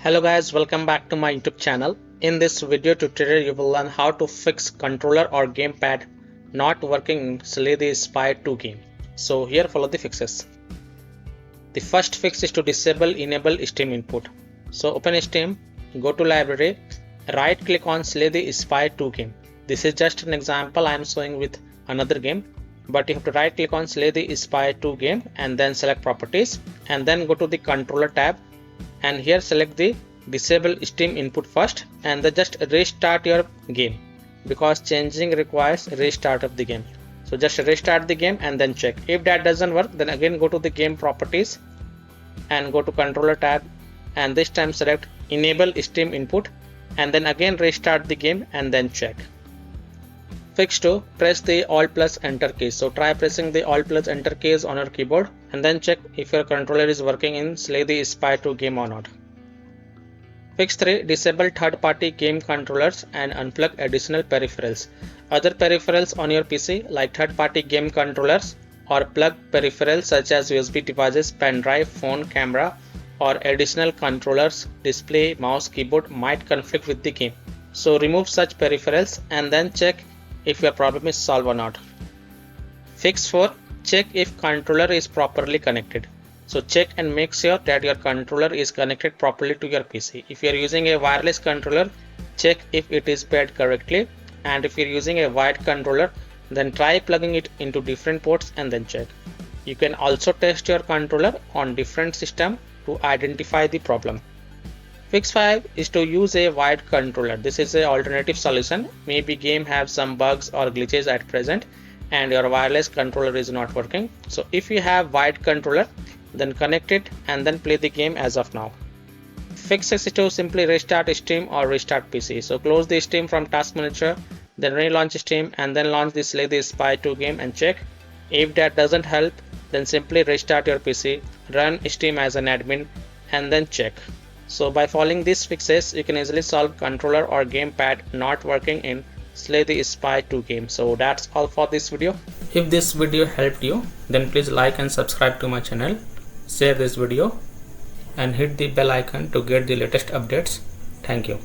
Hello guys, welcome back to my YouTube channel. In this video tutorial you will learn how to fix controller or gamepad not working in Slay the Spire 2 game. So here follow the fixes. The first fix is to disable enable Steam input. So open Steam, go to library, right click on Slay the Spire 2 game. This is just an example I am showing with another game, but you have to right click on Slay the Spire 2 game and then select properties and then go to the controller tab. And here select the disable Steam input first and then just restart your game because changing requires restart of the game. So just restart the game and then check. If that doesn't work, then again go to the game properties and go to controller tab and this time select enable Steam input and then again restart the game and then check. Fix 2, press the Alt plus Enter keys. So try pressing the Alt plus Enter keys on your keyboard and then check if your controller is working in Slay the Spire 2 game or not. Fix 3, disable third-party game controllers and unplug additional peripherals. Other peripherals on your PC like third-party game controllers or plug peripherals such as USB devices, pen drive, phone, camera or additional controllers, display, mouse, keyboard might conflict with the game. So remove such peripherals and then check if your problem is solved or not. Fix 4, check if controller is properly connected. So check and make sure that your controller is connected properly to your PC. If you are using a wireless controller, check if it is paired correctly, and if you are using a wired controller, then try plugging it into different ports and then check. You can also test your controller on different systems to identify the problem. Fix 5 is to use a wired controller. This is an alternative solution. Maybe game have some bugs or glitches at present and your wireless controller is not working. So if you have wired controller, then connect it and then play the game as of now. Fix 6 is to simply restart Steam or restart PC. So close the Steam from task manager, then relaunch Steam and then launch the Slay the Spire 2 game and check. If that doesn't help, then simply restart your PC, run Steam as an admin and then check. So by following these fixes, you can easily solve controller or gamepad not working in Slay the Spire 2 game. So that's all for this video. If this video helped you, then please like and subscribe to my channel, share this video and hit the bell icon to get the latest updates. Thank you.